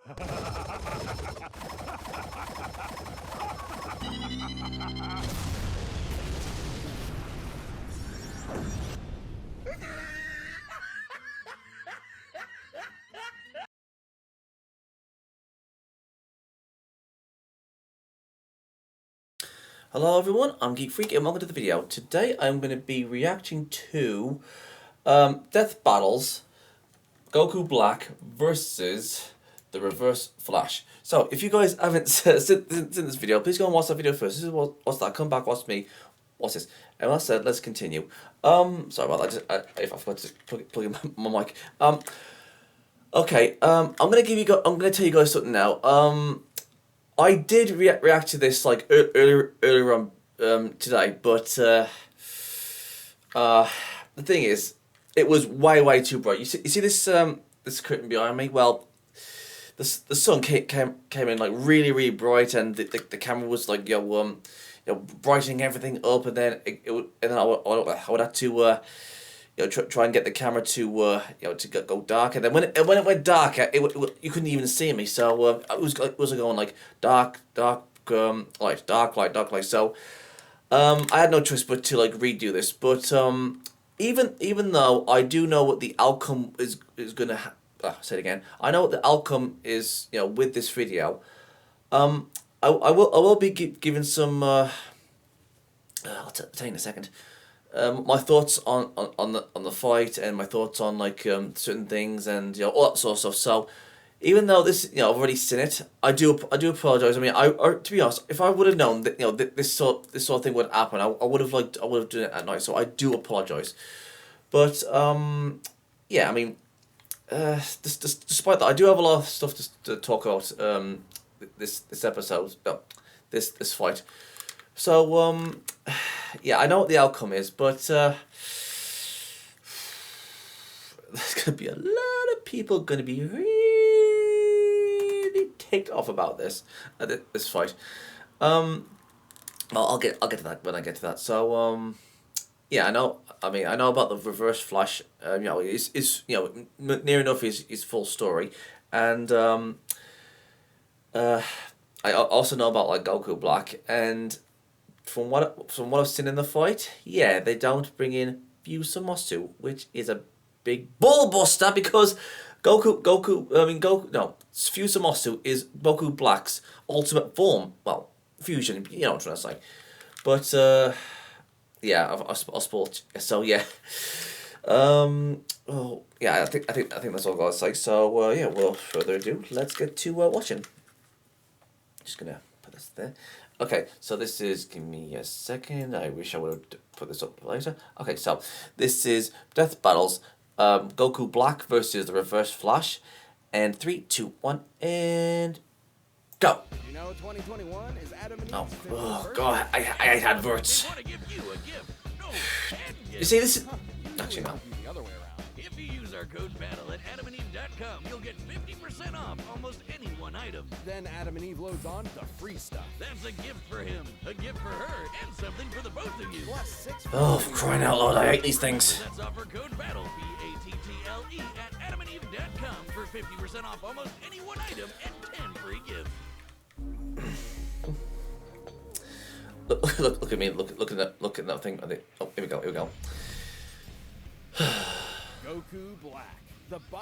Hello everyone, I'm Geek Freak and welcome to the video. Today I'm going to be reacting to Death Battles Goku Black versus the Reverse Flash. So if you guys haven't seen this video, please go and watch that video first. This is what's that? Come back, watch me. What's this? And like I said, let's continue. Sorry about that. If I forgot to plug in my mic. Okay. I'm gonna tell you guys something now. I did react to this like earlier on today, but the thing is, it was way too bright. You see this this curtain behind me? Well, the sun came in like really bright, and the camera was like brightening everything up, and then I would have to try and get the camera to to go darker. Then when it went darker, you couldn't even see me. So it was going like dark light, dark light. So I had no choice but to like redo this. But even though I do know what the outcome is gonna say it again. I know what the outcome is. With this video, I will be giving some. I'll tell you in a second. My thoughts on the fight, and my thoughts on like certain things, and all that sort of stuff. So even though this I've already seen it, I do apologize. I mean, I to be honest, if I would have known that this sort of thing would happen, I would have done it at night. So I do apologize. But yeah, I mean, despite that, I do have a lot of stuff to talk about this episode, no, this fight. So yeah, I know what the outcome is, but there's gonna be a lot of people gonna be really ticked off about this fight. Well, I'll get to that when I get to that. So yeah, I know. I mean, I know about the Reverse Flash. It's near enough his full story, and I also know about like Goku Black, and from what I've seen in the fight, yeah, they don't bring in Fusamosu, which is a big ball buster because Fusamosu is Goku Black's ultimate form. Well, fusion, you know what I'm trying to say. But yeah, I'll spoil. So yeah, oh yeah, I think that's all I gotta say. So yeah, without further ado, let's get to watching. Just gonna put this there. Okay, so this is, give me a second, I wish I would have put this up later. Okay, so this is Death Battles, Goku Black versus the Reverse Flash, and 3, 2, 1, and go! 2021 is Adam and Oh god, I hate adverts. You see, this is, actually no. If you use our code BATTLE at adamandeve.com, you'll get 50% off almost any one item. Then Adam and Eve loads on the free stuff. That's a gift for him, a gift for her, and something for the both of you. Plus 6 Oh, for crying out loud, I hate these things. That's offer code BATTLE, BATTLE, at adamandeve.com for 50% off almost any one item and 10 free gifts. Look at me, look at that thing. Oh, here we go. Goku Black.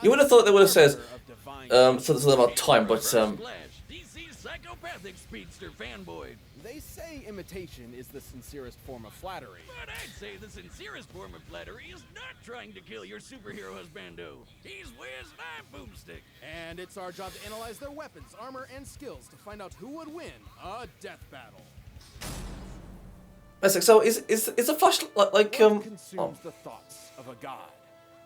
You would have thought they would have said something about time, but DC's psychopathic speedster fanboy. They say imitation is the sincerest form of flattery. But I'd say the sincerest form of flattery is not trying to kill your superhero husbando. He's Wiz and I'm Boomstick. And it's our job to analyze their weapons, armor, and skills to find out who would win a death battle. so is a Flash like What consumes the thoughts of a god?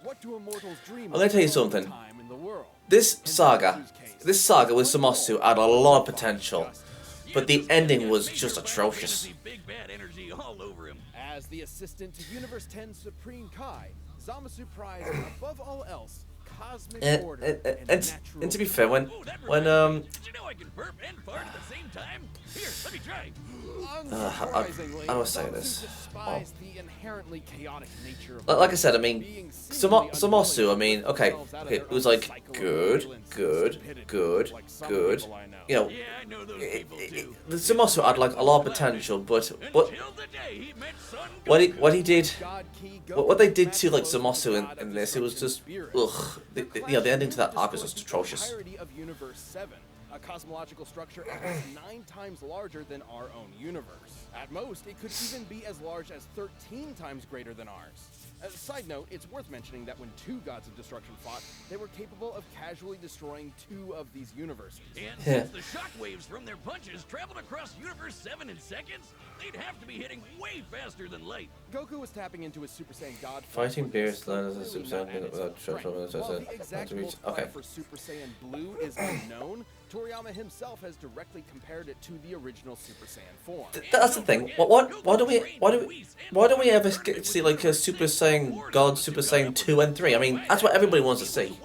What do immortals dream I'm gonna tell you something. Time in the world? This saga with Zamasu had a lot of potential, but the ending was just atrocious. Big bad energy all over him. As the assistant to Universe 10 Supreme Kai, Zamasu prized above all else cosmic And, order and, and and, natural and to be fair, when Ooh, that when reminds me. Did you know I can burp and fart at the same time? Here, let me try. Unsurprisingly, I was saying those this. who despise the inherently chaotic nature of Like I said, I being mean, seemingly Samosu, I unwilling mean, to okay, put themselves out of it their was own like cycle of good, violence and good, stupidity, good, like some good. people I know. You know, Yeah, I know those people too. the Samosu had like a lot of potential, but Until the day he met Son what he did, God Key, what they Goku did was to like matched close to Zamasu the god in of this, it was destruction just spirit. ugh. The You know, the ending to that clash arc is just destroyed the atrocious. entirety of Universe 7, a cosmological structure at least 9 times larger than our own universe. At most, it could even be as large as 13 times greater than ours. As a side note, it's worth mentioning that when 2 gods of destruction fought, they were capable of casually destroying 2 of these universes. And since the shockwaves from their punches traveled across Universe 7 in seconds, they'd have to be hitting way faster than light. Goku was tapping into his Super Saiyan God Fighting form Beerus when line he as a was Super clearly Saiyan not at without its strength. transforming While the exact okay. multiplier for Super Saiyan Blue is unknown, Toriyama himself has directly compared it to the original Super Saiyan form. That's the thing. Why don't we ever get to see like a Super Saiyan God, Super Saiyan 2 and 3? I mean, that's what everybody wants to see.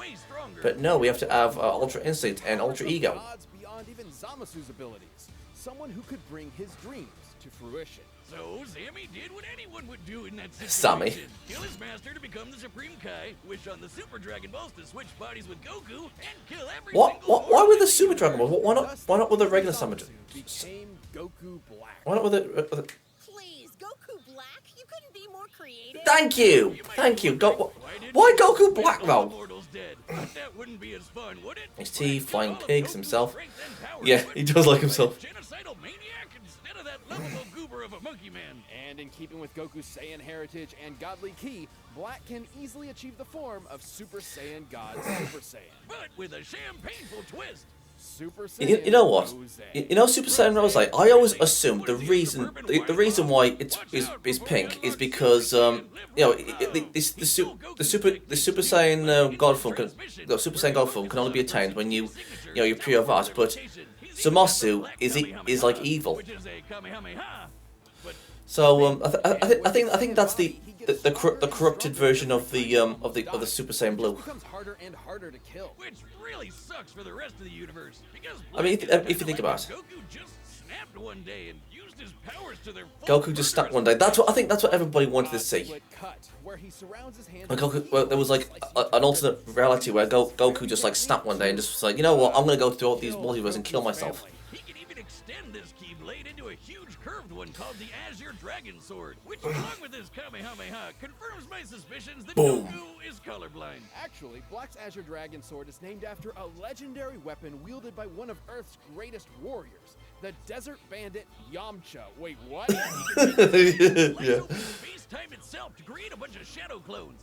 But no, we have to have Ultra Instinct and Ultra Ego. Gods beyond even Zamasu's abilities. Someone who could bring his dreams to fruition. So Sammy did what anyone would do in that situation. Sammy. Kill his master to become the Supreme Kai, wish on the Super Dragon Balls to switch bodies with Goku, and kill every single Why with the Super Dragon Ball? Why not with the regular Samurai? Became Goku Black. Why not with the Please, Goku Black? You couldn't be more creative. Thank you. Why Goku Black though? Mortals dead. But that wouldn't be as fun, would it? His teeth, flying All of pigs, Goku's himself. strength and power Yeah, put he does like himself. by a genocidal maniac instead of that lovable goober of a monkey man. And in keeping with Goku's Saiyan heritage and godly ki, Black can easily achieve the form of Super Saiyan God Super Saiyan. But with a champagneful twist. Super Saiyan You know what? Rose. You know Super Saiyan Rose? I always assumed the reason why it's pink is because you know the Super Saiyan God form the Super Saiyan God form can only be attained when you pure that. But Zamasu is like evil. Which is a Kamehameha. But So I think that's the corrupted version of the Super Saiyan Blue. Becomes harder and harder to kill. which really sucks for the rest of the universe. Because I mean, Black if you think about it. Goku just snapped one day and used his powers to their full Goku just snapped one day. That's what everybody wanted to see. Split cut, where he surrounds his hands Like with Goku, well, there was like an alternate reality where Goku just like snapped one day and just was like, you know what, I'm gonna go through all these multiverses and kill myself. He can even extend this Keyblade into a huge curved one called the Azure Dragon Sword, which along with his Kamehameha confirms my suspicions that Boom. Goku is colorblind. Actually, Black's Azure Dragon Sword is named after a legendary weapon wielded by one of Earth's greatest warriors, the Desert Bandit Yamcha. Wait, what? Yeah. Space-time itself to create a bunch of shadow clones.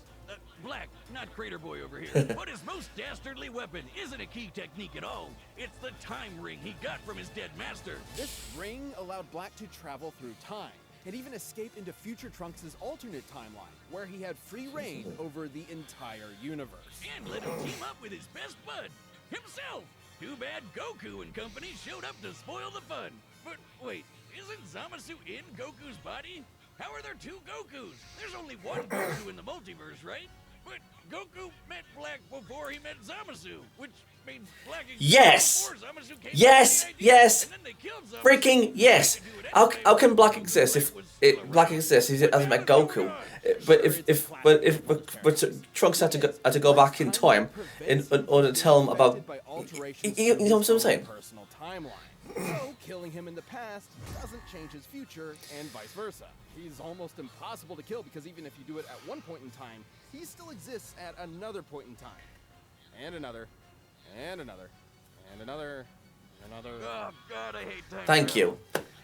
Black, not Crater Boy over here. But his most dastardly weapon isn't a key technique at all. It's the time ring he got from his dead master. This ring allowed Black to travel through time and even escape into future Trunks' alternate timeline, where he had free reign over the entire universe. And let him team up with his best bud, himself. Too bad Goku and company showed up to spoil the fun. But wait, isn't Zamasu in Goku's body? How are there 2 Gokus? There's only one Goku in the multiverse, right? But Goku met Black before he met Zamasu, which means Black existed Yes! before Zamasu came Yes! up with the idea, Yes! and then they killed Zamasu. Freaking yes! How can Black exist if Black exists? He hasn't met Goku. But Trunks had to go back in time in order to tell him about. You know what I'm saying? Personal timeline. So, killing him in the past doesn't change his future, and vice versa. He's almost impossible to kill because even if you do it at one point in time, he still exists at another point in time. And another, and another, and another, and another. Oh God, I hate time. Thank you.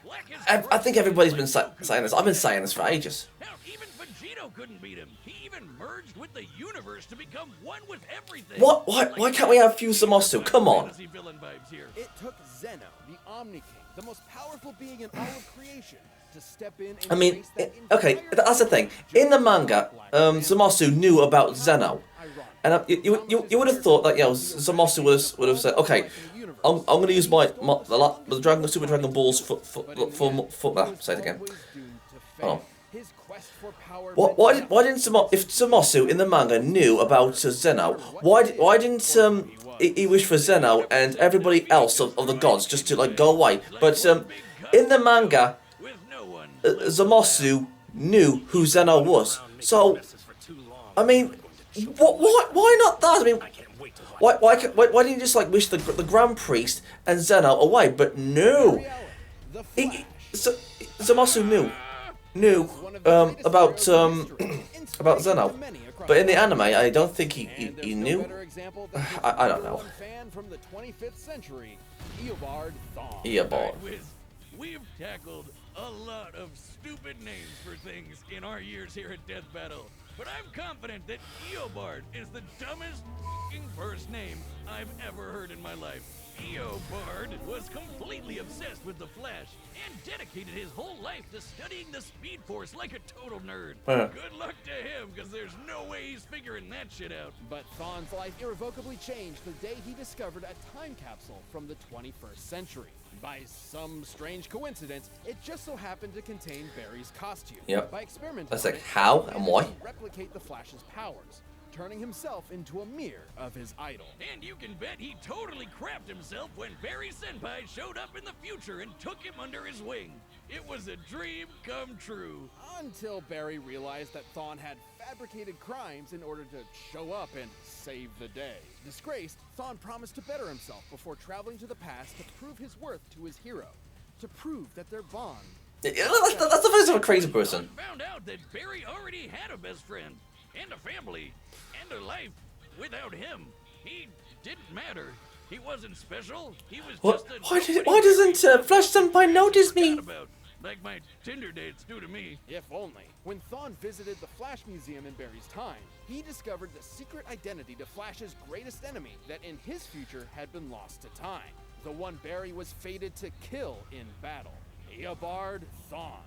Black is I think everybody's been saying this. I've been saying this for ages. Hell, even Vegito couldn't beat him. He even merged with the universe to become one with everything. What? Why can't we have Fuse Zamasu? Come on. Fantasy villain vibes here. It took Zeno, the Omni King, the most powerful being in all of creation, to step in and I mean, erase that okay, entire that's the thing. In the manga, Zamasu knew about Zeno, and you would have thought that Zamasu would have said, okay, I'm going to use the Super Dragon Balls for say it again. Oh. quest for power. Why didn't if Zamasu in the manga knew about Zeno, why didn't he wish for Zeno and everybody else of the gods just to like go away? But in the manga, Zamasu knew who Zeno was. So, I mean, why not that? I mean, why didn't you just like wish the Grand Priest and Zeno away? But no, Zamasu knew about Zeno, but in the anime, I don't think he knew. I don't know. From the 25th century, Eobard Thawne. Eobard. We've tackled a lot of stupid names for things in our years here at Death Battle, but I'm confident that Eobard is the dumbest first name I've ever heard in my life. Eobard was completely obsessed with the Flash and dedicated his whole life to studying the Speed Force like a total nerd. Good luck to him, because there's no way he's figuring that shit out. But Thawne's life irrevocably changed the day he discovered a time capsule from the 21st century. By some strange coincidence, it just so happened to contain Barry's costume. Yep. By experimenting, that's like how and why? Replicate the Flash's powers, turning himself into a mirror of his idol. And you can bet he totally crapped himself when Barry Senpai showed up in the future and took him under his wing. It was a dream come true. Until Barry realized that Thawne had fabricated crimes in order to show up and save the day. Disgraced, Thawne promised to better himself before traveling to the past to prove his worth to his hero, to prove that their bond... That's the face of a crazy person. Found out that Barry already had a best friend, and a family, and a life. Without him, he didn't matter. He wasn't special. He was just a... Why doesn't Flash Senpai notice me? Like my Tinder dates do to me. If only. When Thawne visited the Flash Museum in Barry's time, he discovered the secret identity to Flash's greatest enemy that in his future had been lost to time. The one Barry was fated to kill in battle. Eobard Thawne.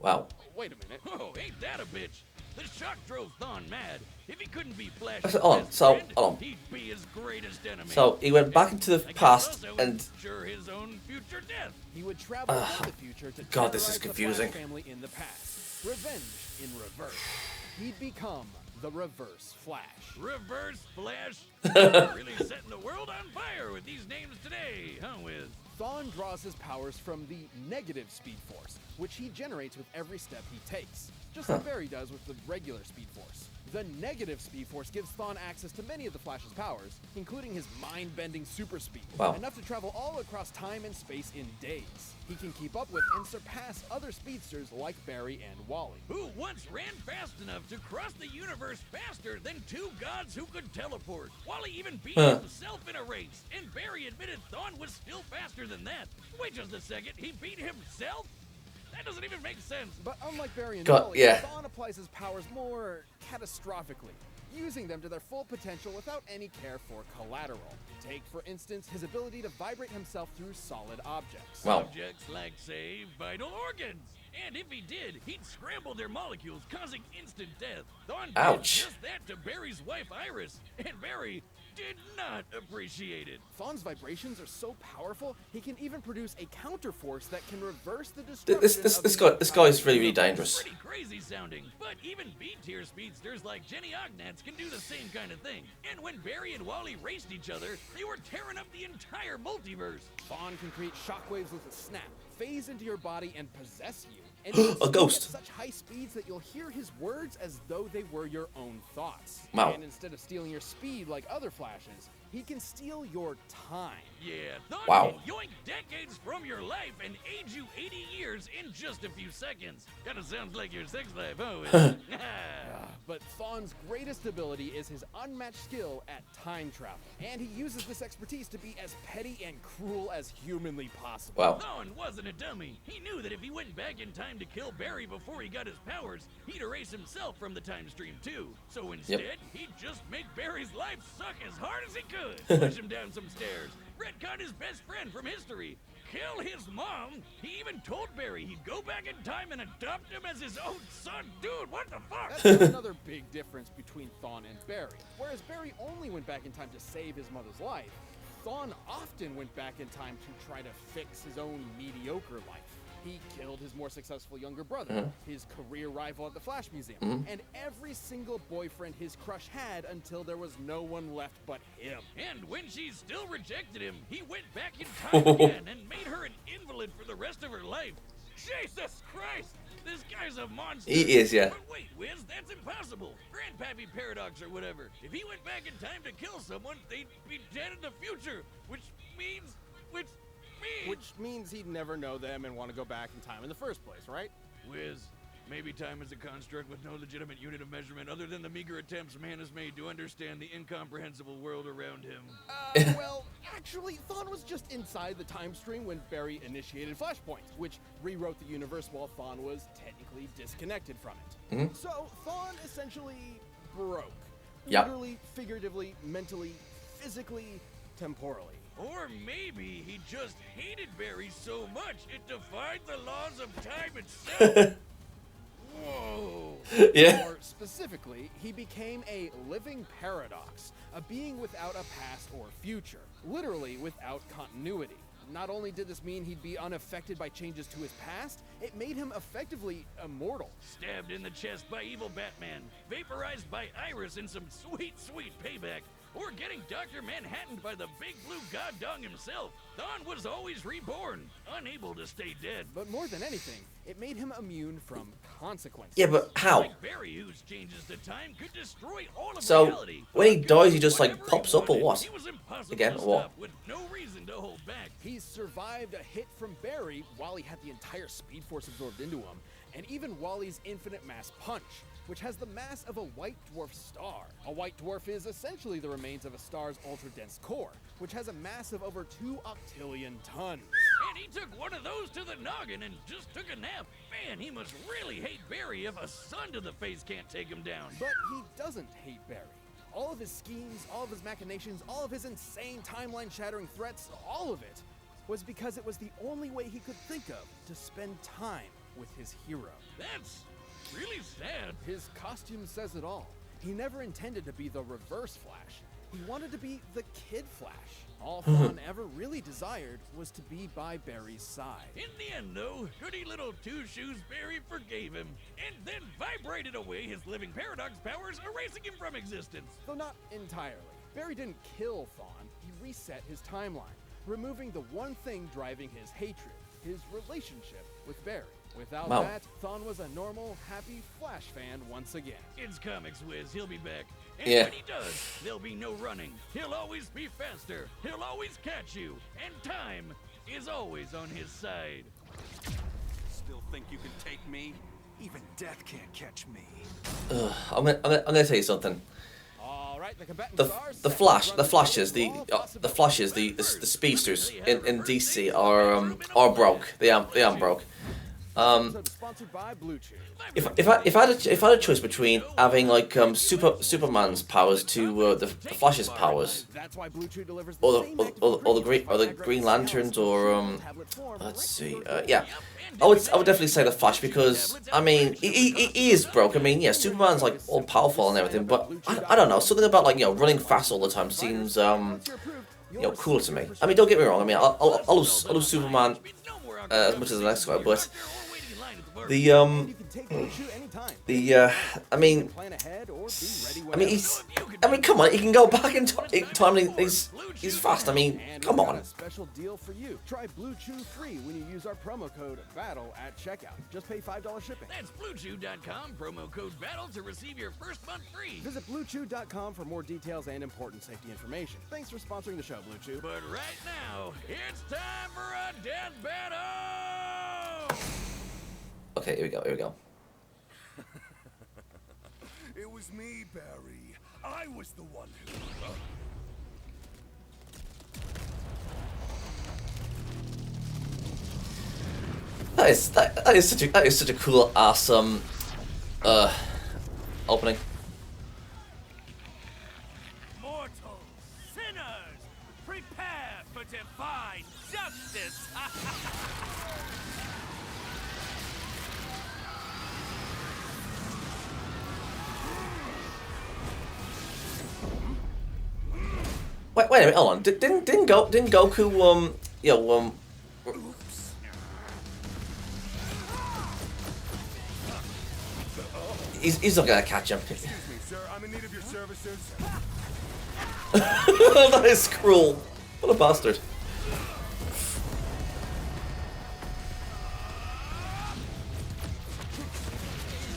Wow. Wait a minute. Oh, ain't that a bitch? The shock drove Thawne mad. If he couldn't be Flash, Hold on. he'd be his greatest enemy. So he went back into the past and ensure his own future death. He would travel to the future to God, this is terrorize the confusing. Flash family in the past. Revenge in reverse. He'd become the Reverse Flash. Reverse Flash? Really setting the world on fire with these names today, huh, Wiz? Thawne draws his powers from the negative Speed Force, which he generates with every step he takes, just like Barry does with the regular Speed Force. The negative Speed Force gives Thawne access to many of the Flash's powers, including his mind-bending super speed, enough to travel all across time and space in days. He can keep up with and surpass other speedsters like Barry and Wally, who once ran fast enough to cross the universe faster than two gods who could teleport. Wally even beat himself in a race, and Barry admitted Thawne was still faster than that. Wait just a second, he beat himself? That doesn't even make sense. But unlike Barry and Wally, Thawne applies his powers more catastrophically, using them to their full potential without any care for collateral. Take, for instance, his ability to vibrate himself through solid objects. Objects like, say, vital organs. And if he did, he'd scramble their molecules, causing instant death. Thawne did just that to Barry's wife, Iris, and Barry did not appreciate it. Thawne's vibrations are so powerful, he can even produce a counterforce that can reverse the destruction this guy is really dangerous. Pretty crazy sounding, but even B-tier speedsters like Jenny Ognats can do the same kind of thing. And when Barry and Wally raced each other, they were tearing up the entire multiverse. Thawne can create shockwaves with a snap, phase into your body, and possess you. And a ghost. At such high speeds that you'll hear his words as though they were your own thoughts. Wow. And instead of stealing your speed like other Flashes, he can steal your time. Yeah, Thawne can yoink decades from your life and age you 80 years in just a few seconds. Kinda sounds like your sex life, huh? But Thawne's greatest ability is his unmatched skill at time travel. And he uses this expertise to be as petty and cruel as humanly possible. Wow. Thawne wasn't a dummy. He knew that if he went back in time to kill Barry before he got his powers, he'd erase himself from the time stream too. So instead, he'd just make Barry's life suck as hard as he could. Push him down some stairs, retcon his best friend from history, kill his mom. He even told Barry he'd go back in time and adopt him as his own son. Dude, what the fuck? That's another big difference between Thawne and Barry. Whereas Barry only went back in time to save his mother's life, Thawne often went back in time to try to fix his own mediocre life. He killed his more successful younger brother, his career rival at the Flash Museum, and every single boyfriend his crush had until there was no one left but him. And when she still rejected him, he went back in time again and made her an invalid for the rest of her life. Jesus Christ! This guy's a monster. He is, yeah. But wait, Wiz, that's impossible. Grandpappy Paradox or whatever. If he went back in time to kill someone, they'd be dead in the future, which means Which means he'd never know them and want to go back in time in the first place, right? Wiz, maybe time is a construct with no legitimate unit of measurement other than the meager attempts man has made to understand the incomprehensible world around him. Well, actually, Thawne was just inside the time stream when Barry initiated Flashpoint, which rewrote the universe while Thawne was technically disconnected from it. So, Thawne essentially broke. Yep. Literally, figuratively, mentally, physically, temporally. Or maybe he just hated Barry so much it defied the laws of time itself. Whoa. Yeah. Or specifically, he became a living paradox, a being without a past or future, literally without continuity. Not only did this mean he'd be unaffected by changes to his past, it made him effectively immortal. Stabbed in the chest by evil Batman, vaporized by Iris in some sweet, sweet payback, or getting Dr. Manhattan by the big blue god dong himself. Thawne was always reborn, unable to stay dead. But more than anything, it made him immune from consequences. Yeah, but how? Like Barry, whose changes to time could destroy all of So, reality. when he Could dies, do he just, like, whatever pops he up or wanted. what? He was impossible Again, to or what? stop with no reason to hold back. He survived a hit from Barry while he had the entire Speed Force absorbed into him, and even Wally'S infinite mass punch, which has the mass of a white dwarf star. A white dwarf is essentially the remains of a star's ultra-dense core, which has a mass of over 2 octillion tons. And he took one of those to the noggin and just took a nap. Man, he must really hate Barry if a sun to the face can't take him down. But he doesn't hate Barry. All of his schemes, all of his machinations, all of his insane timeline-shattering threats, all of it was because it was the only way he could think of to spend time with his hero. That's really sad. His costume says it all. He never intended to be the Reverse Flash. He wanted to be the Kid Flash. All Thawne ever really desired was to be by Barry's side. In the end, though, goody little Two Shoes Barry forgave him, and then vibrated away his living paradox powers, erasing him from existence. Though not entirely. Barry didn't kill Thawne, he reset his timeline, removing the one thing driving his hatred, his relationship with Barry. Without Wow. that, Thawne was a normal, happy Flash fan once again. It's comics, Wiz. He'll be back. And Yeah. when he does, there'll be no running. He'll always be faster. He'll always catch you. And time is always on his side. Still think you can take me? Even death can't catch me. I'm gonna tell you something. All right, the combatants The are the set. Flash, Run the the Flashes, table, all the possible Flashes, the speedsters in DC are broke. They are broke. episode is sponsored by Blue Chew. If I had a choice between having like Superman's powers to the Flash's powers, That's why Blue Chew delivers or the the same or the Green Lanterns, or let's see, yeah, I would definitely say the Flash, because I mean he is broke. I mean, yeah, Superman's like all powerful and everything, but I don't know, something about, like, you know, running fast all the time seems you know, cool to me. I mean, don't get me wrong. I mean, I'll lose Superman as much as the next guy, but the You can take Blue Chew anytime. I mean, Plan ahead or be ready I mean, come on, he can go back in time. And he's fast. I mean, And come we've got on. a special deal for you. Try Blue Chew free when you use our promo code BATTLE at checkout. Just pay $5 shipping. That's BlueChew.com, promo code BATTLE to receive your first month free. Visit BlueChew.com for more details and important safety information. Thanks for sponsoring the show, Blue Chew. But right now, it's time for a death battle! Okay, here we go. It was me, Barry. I was the one who... That is such a cool, awesome opening. Mortals, sinners, prepare for divine justice! Wait a minute, hold on. Didn't Goku He's not gonna catch him. Excuse me, sir. I'm in need of your services. That is cruel. What a bastard.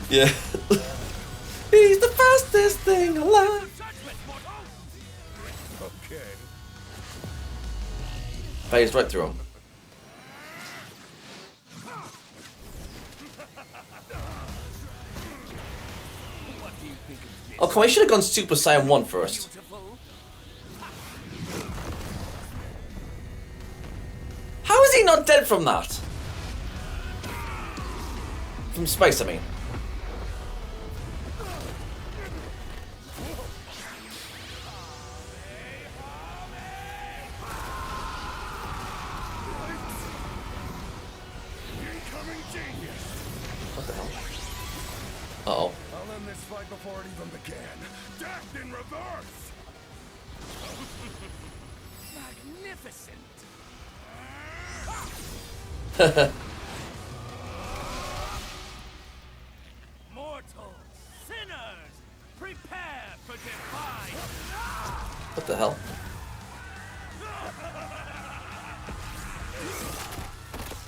Yeah. He's the fastest thing alive. Okay. Phased right through him. Oh, come on, I should have gone Super Saiyan 1 first. How is he not dead from that? From space, I mean. What the hell? Uh-oh. I'll end this fight before it even began. Death in reverse! Magnificent. Mortals, sinners, prepare for defy. What the hell?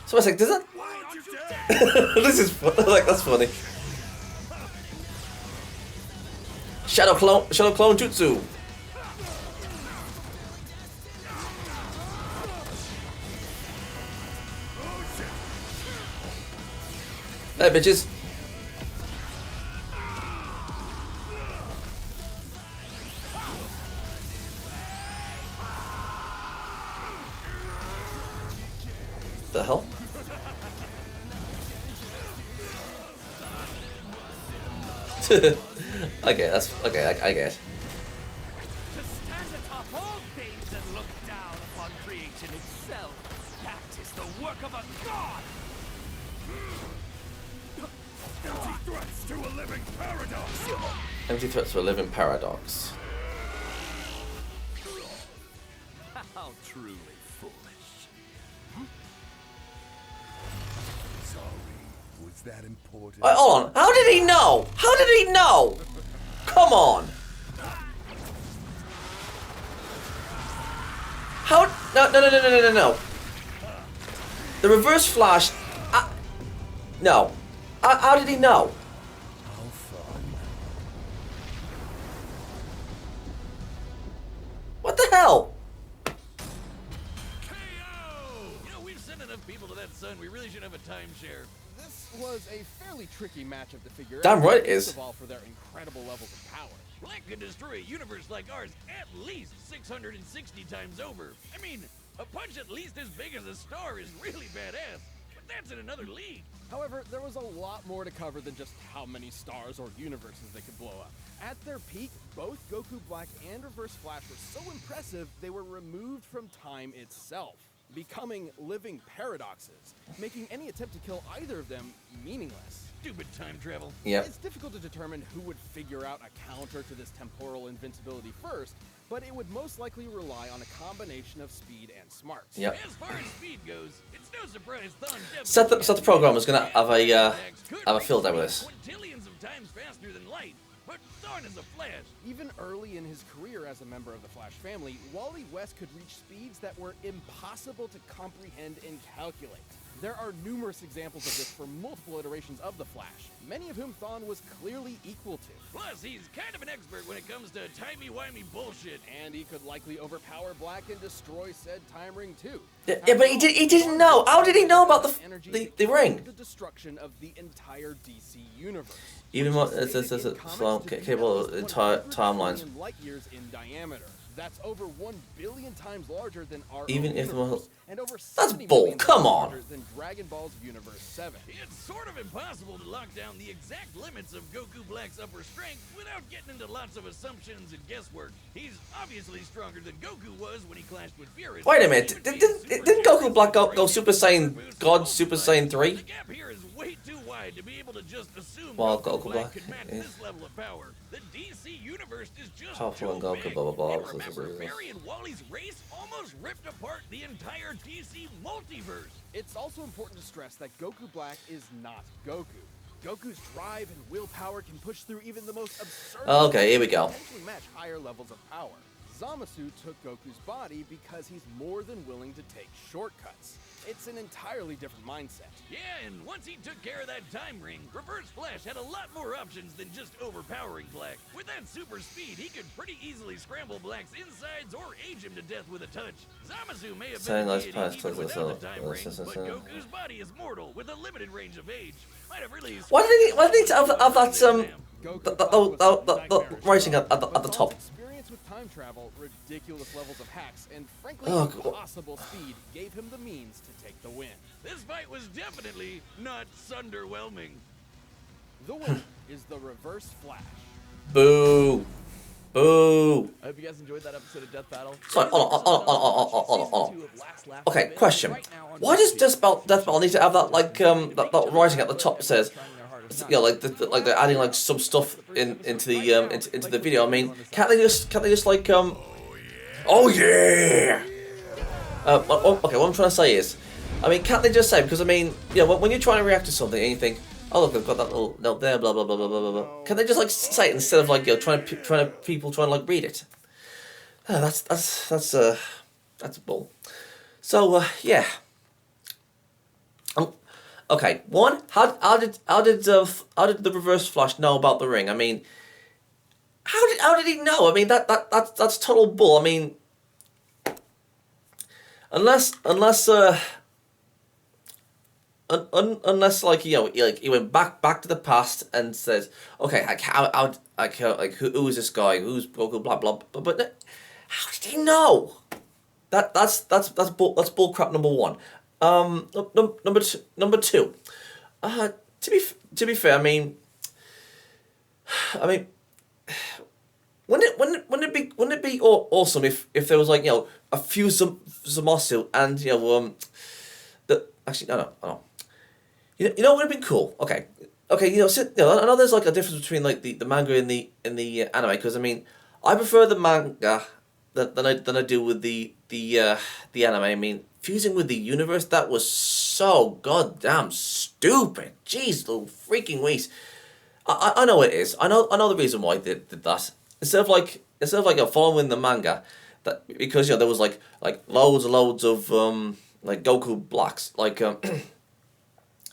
So I was like, does it? Why aren't you dead? This is like that's funny. Shadow clone jutsu. Hey bitches. The hell? Okay, that's okay. I get it. To stand atop all things and look down upon creation itself. That is the work of a god. Empty threats to a living paradox! Empty threats to a living paradox. How truly foolish. Sorry, was that important? Wait, hold on. How did he know? How did he know? Come on. How? No. The reverse flash. No. How did he know? How fun. What the hell? KO! You know, we've sent enough people to that sun. We really should have a timeshare. This was a fairly tricky matchup to figure Damn out. right it First is. of all, for their incredible levels of power. Black could destroy a universe like ours at least 660 times over. I mean, a punch at least as big as a star is really badass. But that's in another league. However, there was a lot more to cover than just how many stars or universes they could blow up. At their peak, both Goku Black and Reverse Flash were so impressive they were removed from time itself, becoming living paradoxes, making any attempt to kill either of them meaningless. Stupid time travel. Yep. It's difficult to determine who would figure out a counter to this temporal invincibility first, but it would most likely rely on a combination of speed and smarts. Yep. As far as speed goes, it's no surprise Thon Set the programmer's gonna have a field day with this. Quintillions of times faster than light, but Thon is a Flash. Even early in his career as a member of the Flash family, Wally-West could reach speeds that were impossible to comprehend and calculate. There are numerous examples of this for multiple iterations of the Flash, many of whom Thon was clearly equal to. Plus, he's kind of an expert when it comes to timey-wimey bullshit. And he could likely overpower Black and destroy said time ring too. Yeah, but he didn't know. How did he know about the ring? The destruction of the entire DC universe. Even more, it's slow, capable of entire timelines. Light years in diameter. That's over 1 billion times larger than our Even own if the universe, and over That's 70 bull, million come times on. larger than Dragon Ball's Universe 7. It's sort of impossible to lock down the exact limits of Goku Black's upper strength without getting into lots of assumptions and guesswork. He's obviously stronger than Goku was when he clashed with Beerus. Wait a minute. Didn't Goku Black go Super Saiyan God Super Saiyan 3? The gap here is way too wide to be able to just assume Well, Goku Goku Black Black could match is this level of power. The DC universe is just powerful too and Goku, big. blah, blah, blah, And blah, remember, blah, blah. Barry and Wally's race almost ripped apart the entire DC multiverse. It's also important to stress that Goku Black is not Goku. Goku's drive and willpower can push through even the most absurd. Okay, here we go. Potentially match higher levels of power. Zamasu took Goku's body because he's more than willing to take shortcuts. It's an entirely different mindset. Yeah, and once he took care of that time ring, Reverse Flash had a lot more options than just overpowering Black. With that super speed, he could pretty easily scramble Black's insides or age him to death with a touch. Zamasu may have been a deity even without the time ring, but Goku's body is mortal with a limited range of age. Might have really Why did they have that writing at the top? Experience with time travel, ridiculous levels of hacks, and frankly impossible speed gave him the means to take the win. This fight was definitely not sunderwhelming. The winner is the Reverse Flash. Boo. Boo. I hope you guys enjoyed that episode of Death Battle. Sorry, hold on. Okay, question. Why does Death Battle need to have that that writing at the top that says, you know, like they're adding like some stuff into the video? I mean, can't they just like oh yeah. Okay, what I'm trying to say is, I mean, can't they just say, because I mean, you know, when you're trying to react to something and you think, oh look, I've got that little note there, blah blah blah blah blah blah blah. Can they just like say it instead of like, you know, trying to like read it? That's bull. So yeah. Okay. One, how did the Reverse Flash know about the ring? I mean, how did he know? I mean, that's total bull. I mean, unless like, you know, like he went back to the past and says, okay, who is this guy? Who's Goku? Blah blah. But how did he know? That's bull crap. Number one. Number two. To be fair, I mean, wouldn't it be awesome if there was like, you know, a few Zamasu and, you know, actually no. You know what would have been cool? Okay, you know, I know there's like a difference between like the manga and the anime, because I mean, I prefer the manga than I do with the anime. I mean, fusing with the universe, that was so goddamn stupid. Jeez, little freaking waste. I know it is. I know the reason why they did that. Instead of like following the manga, that because, you know, there was like loads of like Goku blacks, like you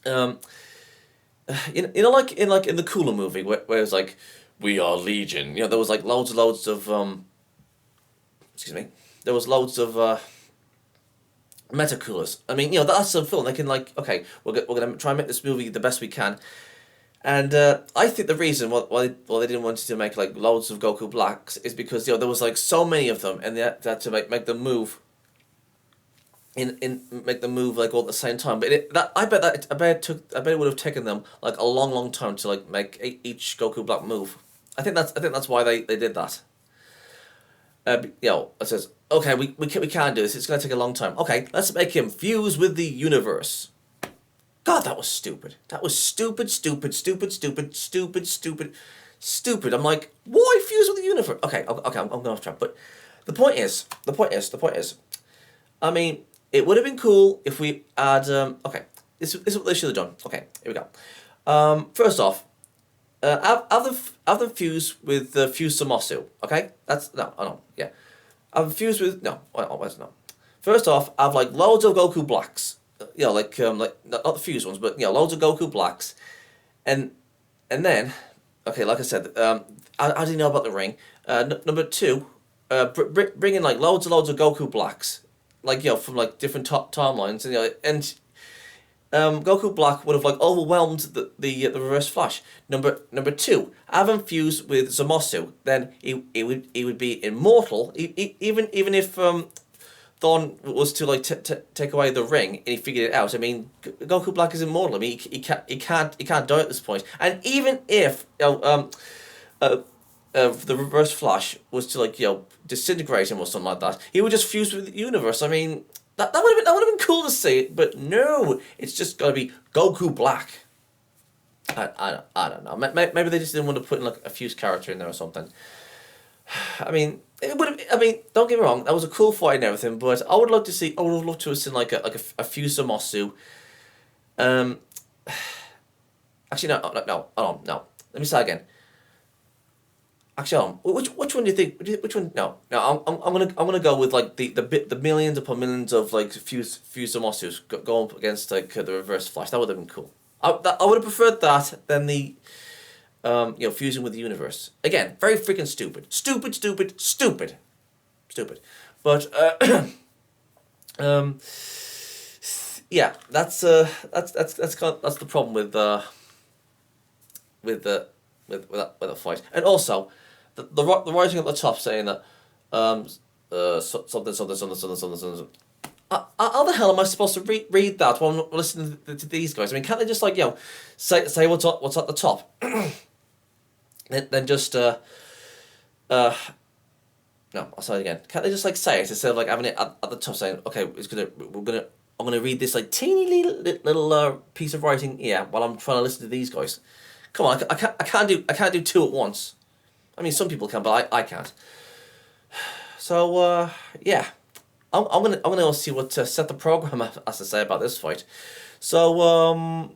know, like in the Cooler movie where it was like, we are Legion. You know, there was like loads of excuse me. There was loads of metacoolers. I mean, you know, that's a film. They can like, okay, we're gonna try and make this movie the best we can. And I think the reason why they didn't want to make like loads of Goku blacks is because, you know, there was like so many of them, and they had to make them move. Make them move like all at the same time, but I bet it would have taken them like a long time to like make each Goku black move. I think that's why they did that. You know, it says, okay, we can't do this. It's gonna take a long time. Okay, let's make him fuse with the universe. God, that was stupid. That was stupid. I'm like, why fuse with the universe? Okay, I'm going off track. But the point is, I mean, it would have been cool if we had, okay, this is what they should have done. Okay, here we go. First off, have them fuse with the fuse Zamasu. Okay, that's yeah. Have them fuse with no. First off, have like loads of Goku blacks. You know, like not the fuse ones, but, you know, loads of Goku blacks, and then, okay, like I said, how do you know about the ring? Number two, bring in like loads of Goku blacks, like, you know, from like different timelines, and, you know, and Goku Black would have like overwhelmed the Reverse Flash. Number two, have him fuse with Zamasu, then he would be immortal, even if Thorn was to like take away the ring and he figured it out. I mean, Goku Black is immortal. I mean, he can't die at this point. And even if the Reverse Flash was to, like, you know, disintegrate him or something like that, he would just fuse with the universe. I mean, that would have been cool to see. But no, it's just got to be Goku Black. I don't know. Maybe they just didn't want to put in like a fuse character in there or something. I mean, it would have. I mean, don't get me wrong. That was a cool fight and everything, but I would love to see. I would have loved to have seen like a fuse Zamasu. And Actually, no. Let me start again. Actually, which one do you think? Which one? No. I'm gonna go with like the millions upon millions of like fuse Zamasus going up against like the Reverse Flash. That would have been cool. I would have preferred that than the fusing with the universe. Again, very freaking stupid. Stupid. But yeah, that's the problem with the fight. And also the writing at the top saying that something. How the hell am I supposed to read that when I'm listening to these guys? I mean, can't they just like say what's at the top, then just no, I'll say it again. Can't they just like say it instead of like having it at the top saying, okay, I'm gonna read this like teeny little piece of writing while I'm trying to listen to these guys. Come on, I can't do two at once. I mean, some people can, but I can't. So yeah, I'm gonna see what set the program has to say about this fight. So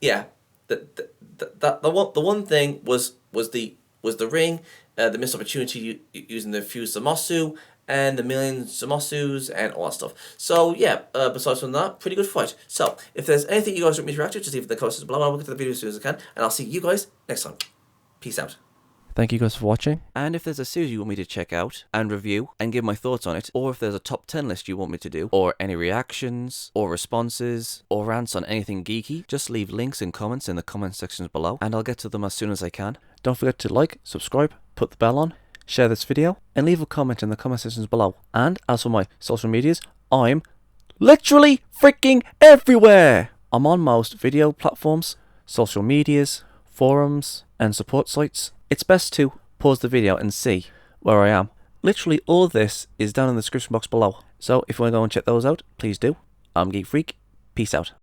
yeah, the one thing was the ring, the missed opportunity using the fused Zamasu and the million Zamasus and all that stuff. So yeah, besides from that, pretty good fight. So if there's anything you guys want me to react to, just leave it in the comments below. I'll get to the video as soon as I can, and I'll see you guys next time. Peace out. Thank you guys for watching. And if there's a series you want me to check out and review and give my thoughts on it, or if there's a top 10 list you want me to do, or any reactions, or responses, or rants on anything geeky, just leave links and comments in the comment sections below, and I'll get to them as soon as I can. Don't forget to like, subscribe, put the bell on, share this video, and leave a comment in the comment sections below. And as for my social medias, I'm literally freaking everywhere! I'm on most video platforms, social medias, forums, and support sites. It's best to pause the video and see where I am. Literally all of this is down in the description box below. So if you want to go and check those out, please do. I'm Geek Freak. Peace out.